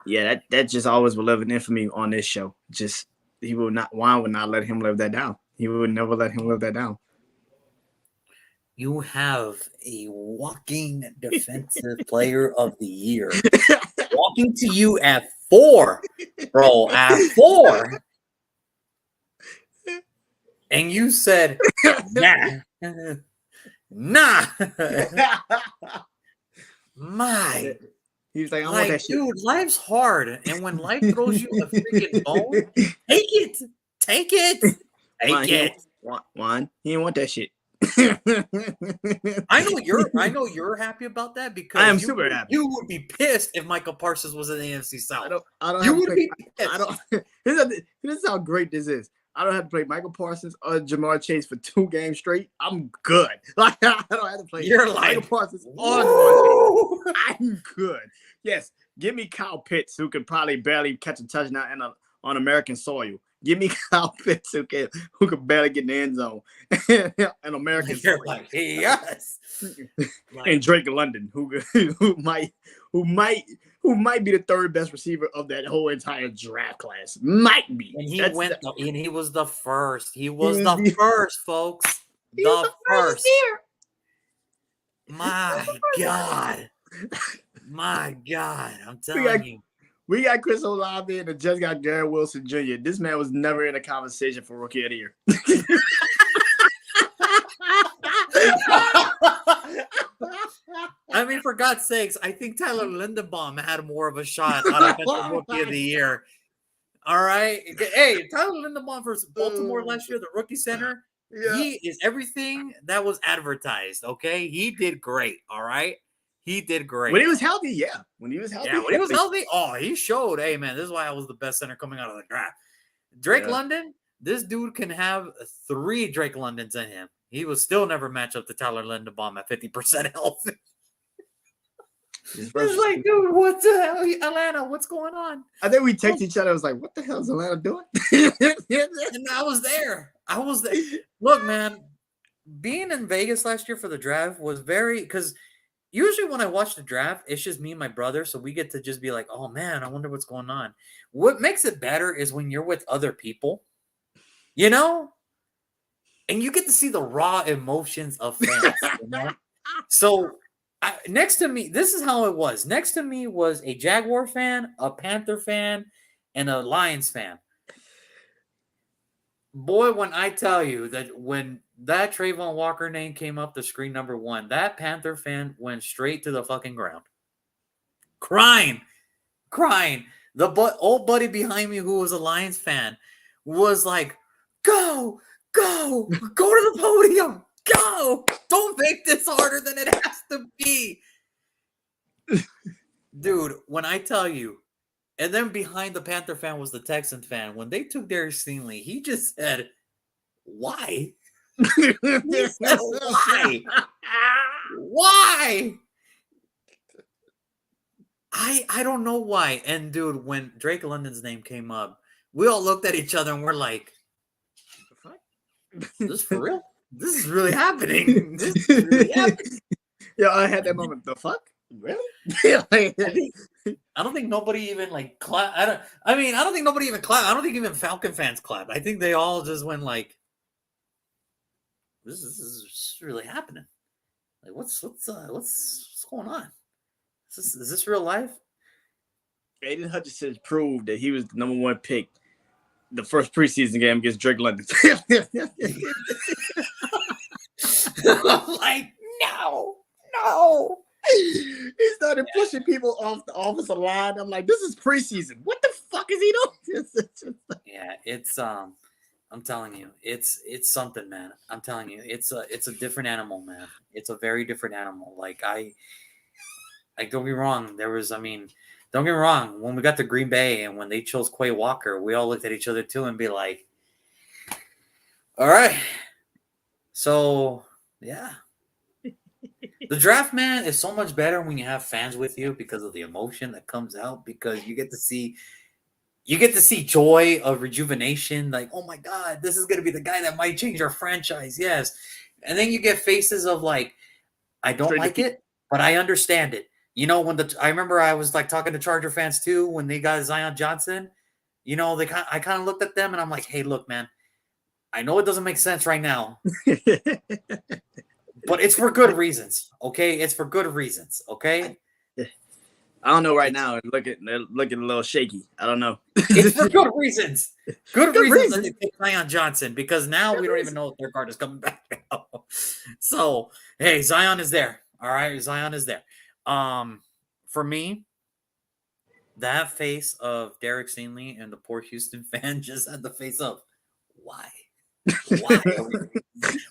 yeah, that just always will live in infamy on this show. Just Juan would not let him live that down. He would never let him live that down. You have a walking defensive player of the year walking to you at 4, bro, at 4. And you said, nah. My. He was like, I want that shit. Dude, life's hard. And when life throws you a freaking bone, take it. Juan, he didn't want that shit. I know you're happy about that because I am super happy. You would be pissed if Michael Parsons was in the NFC South. I don't. You would be pissed. This is how great this is. I don't have to play Michael Parsons or Jamar Chase for 2 games straight. I'm good. Like I don't have to play Michael Parsons or Jamar Chase. I'm good. Yes, give me Kyle Pitts, who could probably barely catch a touchdown on American soil. Give me Kyle Pitts, who could barely get in the end zone in American soil. Like, yes. And Drake London, who might be the 3rd best receiver of that whole entire draft class. Might be. And he was the first. He was the first, folks. The first. My God. My God. I'm telling you. We got Chris Olave and just got Garrett Wilson Jr. This man was never in a conversation for Rookie of the Year. I mean, for God's sakes, I think Tyler Lindenbaum had more of a shot on offensive rookie of the year. All right. Hey, Tyler Lindenbaum versus Baltimore last year, the rookie center. Yeah. He is everything that was advertised. Okay. He did great. All right. He did great. When he was healthy, yeah. When he was healthy. Yeah, when he was healthy, he showed, hey, man, this is why I was the best center coming out of the draft. Drake London, this dude can have 3 Drake Londons in him. He will still never match up to Tyler Lindenbaum at 50% health. It's like, dude, what the hell, Atlanta? What's going on? I think we texted each other. I was like, "What the hell is Atlanta doing?" And I was there. Look, man, being in Vegas last year for the draft was because usually when I watch the draft, it's just me and my brother, so we get to just be like, "Oh man, I wonder what's going on." What makes it better is when you're with other people, you know, and you get to see the raw emotions of fans. You know? So. Next to me, this is how it was. Next to me was a Jaguar fan, a Panther fan, and a Lions fan. Boy, when I tell you that when that Trayvon Walker name came up the screen number 1, that Panther fan went straight to the fucking ground. Crying. The old buddy behind me who was a Lions fan was like, go to the podium. Go! Don't make this harder than it has to be. Dude, when I tell you, and then behind the Panther fan was the Texan fan. When they took Derek Stingley, he just said, why? He said, why? Why? I don't know why. And dude, when Drake London's name came up, we all looked at each other and we're like, what the fuck? Is this for real? This is really happening. Yeah, I had that moment. The fuck? Really? I don't think nobody even like clap. I don't think nobody even clapped. I don't think even Falcon fans clapped. I think they all just went like, "This is really happening. Like, what's going on? Is this real life?" Aiden Hutchinson proved that he was the number 1 pick the first preseason game against Drake London. I'm like, no. He started pushing people off the offensive line. I'm like, this is preseason. What the fuck is he doing? Yeah, it's I'm telling you, it's something, man. I'm telling you, it's a different animal, man. It's a very different animal. Like don't get me wrong. Don't get me wrong. When we got to Green Bay and when they chose Quay Walker, we all looked at each other too and be like, all right. So yeah. The draft, man, is so much better when you have fans with you because of the emotion that comes out, because you get to see joy of rejuvenation. Like, oh my God, this is going to be the guy that might change our franchise. Yes. And then you get faces of like, I don't like it, but I understand it. You know, I remember I was like talking to Charger fans too, when they got Zion Johnson, you know, I kind of looked at them and I'm like, hey, look, man, I know it doesn't make sense right now, but it's for good reasons. Okay. It's for good reasons. Okay. I don't know right now. Looking a little shaky. I don't know. It's for good reasons. Good reasons that they pick Zion Johnson, because now we don't even know if their card is coming back now. So, hey, Zion is there. All right. Zion is there. For me, that face of Derek Stingley and the poor Houston fan just had the face of, why?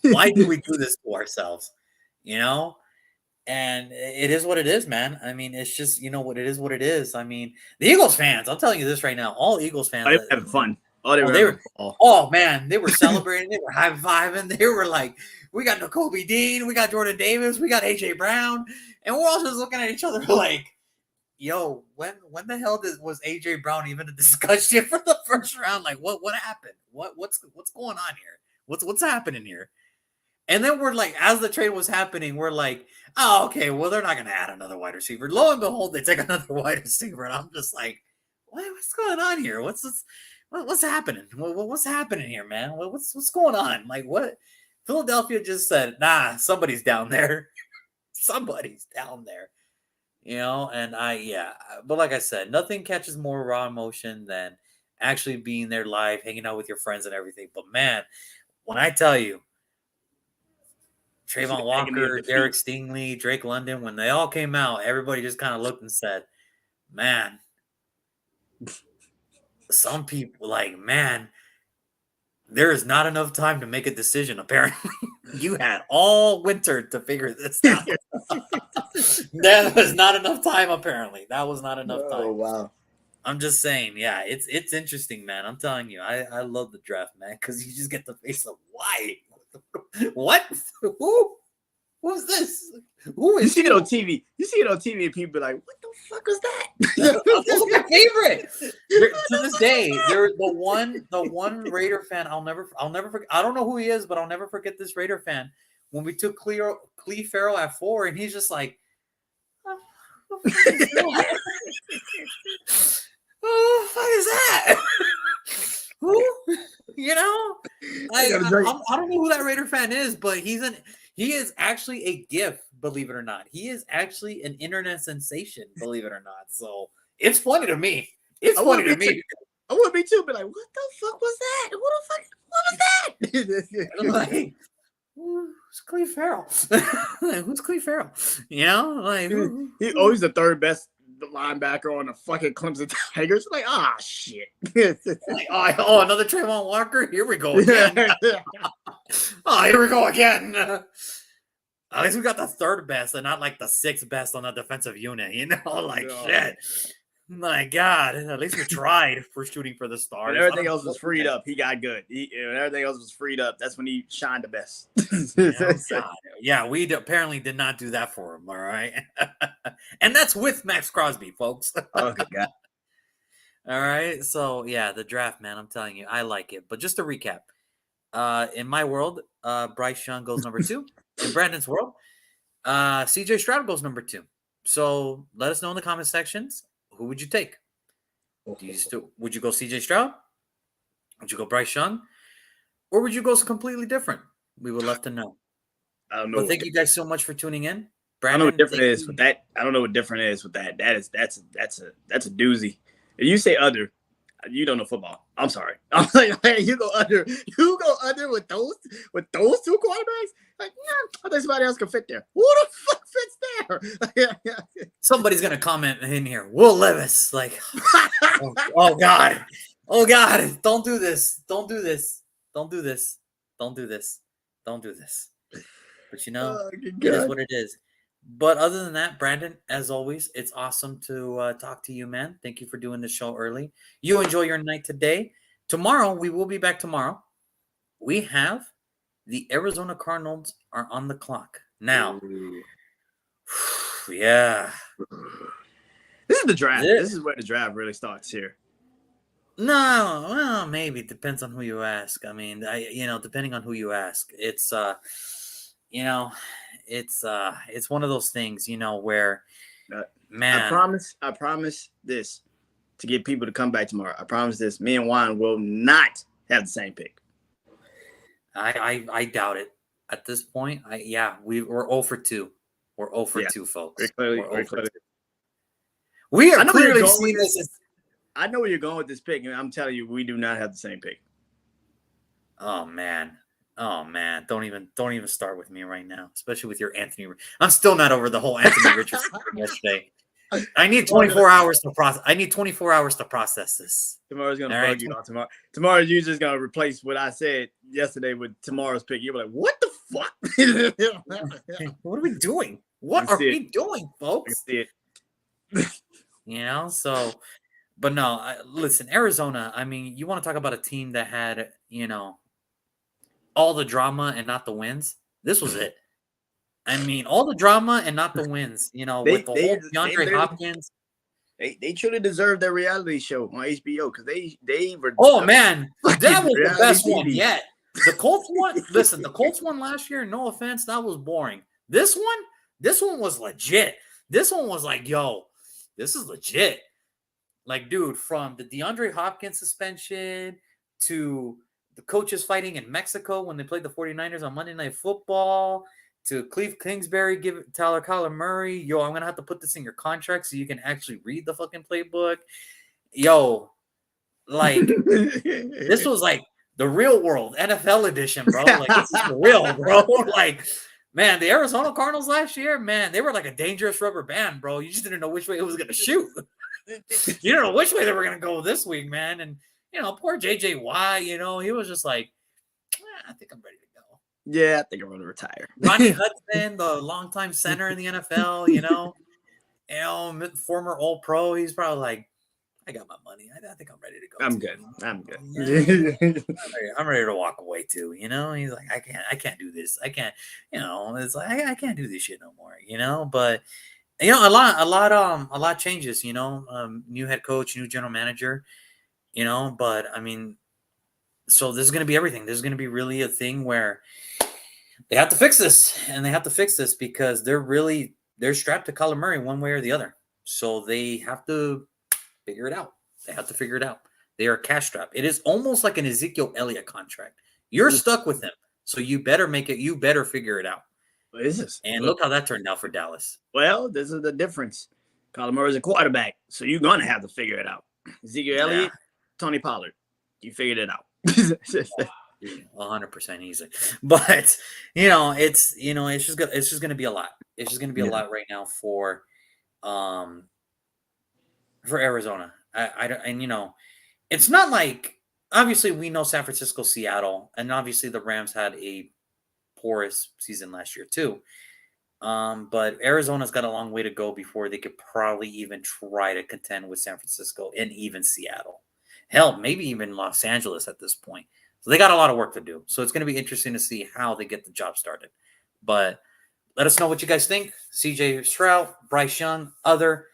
Why do we do this to ourselves? You know? And it is what it is, man. I mean, it's just, you know what it is, what it is. I mean, the Eagles fans, I'm telling you this right now, all Eagles fans. They were having fun. Man, they were celebrating. They were high-fiving. They were like, we got N'Kobe Dean, we got Jordan Davis, we got A.J. Brown. And we're all just looking at each other like, yo, when the hell was A.J. Brown even a discussion for the first round? Like, what happened? What's going on here? What's happening here? And then we're like, as the trade was happening, we're like, oh, okay, well, they're not going to add another wide receiver. Lo and behold, they take another wide receiver. And I'm just like, what's going on here? What's happening? What's happening here, man? What's going on? Like, what? Philadelphia just said, nah, somebody's down there. Somebody's down there. You know, and but like I said, nothing catches more raw emotion than actually being there live, hanging out with your friends and everything. But man, when I tell you, Trayvon Walker, Derek Stingley, Drake London, when they all came out, everybody just kind of looked and said, man, some people man, there is not enough time to make a decision, apparently. You had all winter to figure this out. That was not enough time, apparently. That was not enough time. Oh, wow. I'm just saying, yeah, it's interesting, man. I'm telling you, I love the draft, man, because you just get the face of why. What? Who's this? Who is you see it on TV? You see it on TV, and people be like, "What the fuck was that?" Those are my favorite. To this day, they're the one Raider fan. I'll never forget. I don't know who he is, but I'll never forget this Raider fan when we took Cleve Farrell at 4, and he's just like, "Oh, what is that? Who? You know, I don't know who that Raider fan is, but he is actually a GIF, believe it or not. He is actually an internet sensation, believe it or not. So it's funny to me. It's funny to me. I would be too, but like, what the fuck was that? What was that? I'm like, who's Cleve Farrell? Who's Cleve Farrell? You know, like he's always the third best linebacker on the fucking Clemson Tigers. Like, shit. Like, another Trayvon Walker. Here we go again. Here we go again. At least we got the third best and not like the sixth best on the defensive unit. You know, like shit. My God, at least we tried for shooting for the stars. And everything else was freed up. He got good. When everything else was freed up, that's when he shined the best. God. Yeah, we apparently did not do that for him. All right. And that's with Max Crosby, folks. Oh, God. All right. So, yeah, the draft, man, I'm telling you, I like it. But just to recap, in my world, Bryce Young goes number 2. In Brandon's world, CJ Stroud goes number 2. So let us know in the comment sections. Who would you take? Would you go CJ Stroud? Would you go Bryce Young? Or would you go completely different? We would love to know. I don't know. But thank you guys so much for tuning in. Brandon, I don't know what different is with that. I don't know what different is with that. That's a doozy. If you say other, you don't know football. I'm sorry. I'm like, hey, you go under with those two quarterbacks? Like, I think somebody else can fit there. Who the fuck fits there? Somebody's gonna comment in here. Will Levis, like, oh God, don't do this, don't do this, don't do this, don't do this, don't do this. But you know, it is what it is. But other than that, Brandon, as always, it's awesome to talk to you, man. Thank you for doing the show early. You enjoy your night today. Tomorrow, we will be back tomorrow. We have the Arizona Cardinals are on the clock. Now, yeah. This is the draft. This is where the draft really starts here. No, well, maybe. It depends on who you ask. I mean, depending on who you ask. It's, it's one of those things, where, man. I promise this to get people to come back tomorrow. I promise this. Me and Juan will not have the same pick. I doubt it at this point. We're 0 for 2. We're 0 for 2, folks. We are clearly seeing this. I know where you're going with this pick, and I'm telling you, we do not have the same pick. Oh man. Don't even start with me right now, especially with your Anthony. I'm still not over the whole Anthony Richardson yesterday. I need 24 hours to process. I need 24 hours to process this. Tomorrow's gonna bug you out tomorrow. Tomorrow you're just gonna replace what I said yesterday with tomorrow's pick. You're like, what the fuck? What are we doing? What are we doing, folks? I see it. So, but no, listen, Arizona. I mean, you want to talk about a team that had, all the drama and not the wins. This was it. I mean, all the drama and not the wins. With the whole DeAndre Hopkins. They truly deserve their reality show on HBO because they were. Oh man, that was the best one yet. The Colts one. Listen, the Colts one last year. No offense, that was boring. This one was legit. This one was like, yo, this is legit. Like, dude, from the DeAndre Hopkins suspension to the coaches fighting in Mexico when they played the 49ers on Monday Night Football, to Cliff Kingsbury give Kyler Murray, yo, I'm going to have to put this in your contract so you can actually read the fucking playbook. Yo, like, this was like the real world NFL edition, bro. Like, this is real, bro. Like, Man, the Arizona Cardinals last year, man, they were like a dangerous rubber band, bro. You just didn't know which way it was going to shoot. You don't know which way they were going to go this week, man. And, poor JJ Watt, he was just like, I think I'm ready to go. Yeah, I think I'm going to retire. Ronnie Hudson, the longtime center in the NFL, former All-Pro, he's probably like, I got my money. I think I'm ready to go. I'm good. I'm good. I'm ready to walk away too. He's like, I can't do this. I can't. It's like I can't do this shit no more. But a lot changes. New head coach, new general manager. But I mean, so this is going to be everything. This is going to be really a thing where they have to fix this, and they have to fix this because they're strapped to Kyler Murray one way or the other. So they have to figure it out. They have to figure it out. They are cash strapped. It is almost like an Ezekiel Elliott contract. You're stuck with him, so you better make it. You better figure it out. What is this? And look how that turned out for Dallas. Well, this is the difference. Kyler Murray's a quarterback, so you're gonna have to figure it out. Ezekiel Elliott, Tony Pollard, you figured it out. 100% easy. But it's just gonna be a lot. It's just gonna be a lot right now for Arizona. It's not like, obviously we know San Francisco, Seattle, and obviously the Rams had a porous season last year too. But Arizona's got a long way to go before they could probably even try to contend with San Francisco and even Seattle. Hell, maybe even Los Angeles at this point. So they got a lot of work to do. So it's going to be interesting to see how they get the job started. But let us know what you guys think. CJ Stroud, Bryce Young, other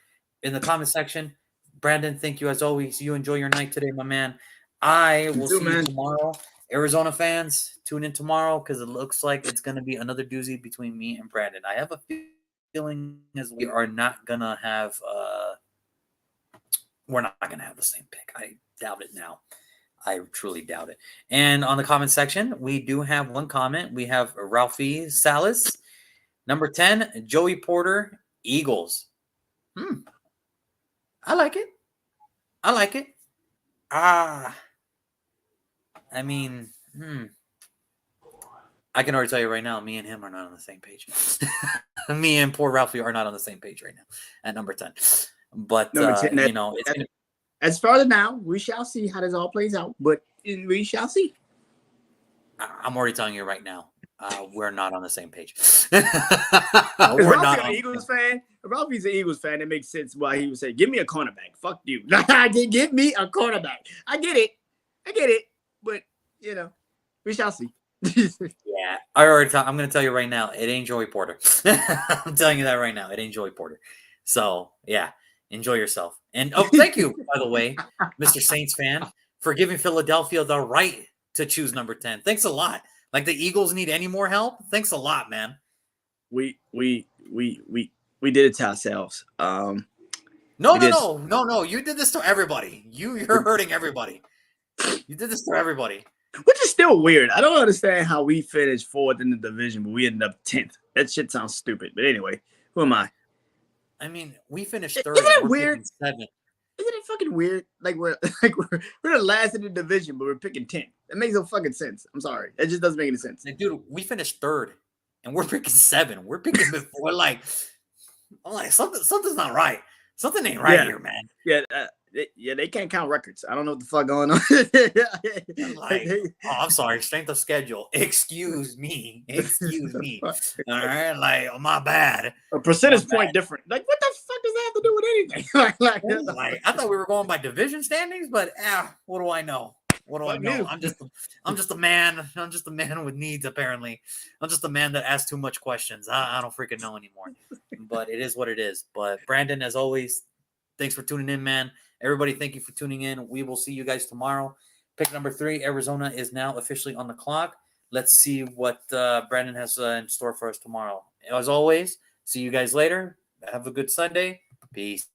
in the comment section. Brandon, thank you as always. You enjoy your night today, my man. I will see you tomorrow. Arizona fans, tune in tomorrow because it looks like it's going to be another doozy between me and Brandon. I have a feeling as we are not going to have we're not going to have the same pick. I doubt it now. I truly doubt it. And on the comment section, we do have one comment. We have Ralphie Salas. Number 10, Joey Porter, Eagles. I like it. I mean, I can already tell you right now, me and him are not on the same page. Me and poor Ralphie are not on the same page right now at number 10. But, as far as now, we shall see how this all plays out, but we shall see. I'm already telling you right now, we're not on the same page. We're not an Eagles fan. If Ralphie's an Eagles fan, it makes sense why he would say, give me a cornerback. Fuck you. Give me a cornerback. I get it. But, we shall see. Yeah, I'm going to tell you right now, it ain't Joey Porter. I'm telling you that right now. It ain't Joey Porter. So, yeah, enjoy yourself. And, thank you, by the way, Mr. Saints fan, for giving Philadelphia the right to choose number 10. Thanks a lot. Like the Eagles need any more help? Thanks a lot, man. We did it to ourselves. No. You did this to everybody. You're hurting everybody. You did this to everybody. Which is still weird. I don't understand how we finished 4th in the division, but we ended up 10th. That shit sounds stupid. But anyway, who am I? I mean, we finished 3rd. Isn't that weird? 7th. Isn't it fucking weird? Like we're the last in the division, but we're picking 10th. That makes no fucking sense. I'm sorry. It just doesn't make any sense. Like, dude, we finished 3rd, and we're picking 7. We're picking before. I'm like something's not right. Something ain't right here, man. Yeah, they can't count records. I don't know what the fuck going on. I'm sorry. Strength of schedule. Excuse me. All right, my bad. A percentage point different. Like, what the fuck does that have to do with anything? I thought we were going by division standings, but what do I know? What do I know? I'm just a man. I'm just a man with needs. Apparently, I'm just a man that asks too much questions. I don't freaking know anymore. But it is what it is. But Brandon, as always, thanks for tuning in, man. Everybody, thank you for tuning in. We will see you guys tomorrow. Pick number 3, Arizona, is now officially on the clock. Let's see what Brandon has in store for us tomorrow. As always, see you guys later. Have a good Sunday. Peace.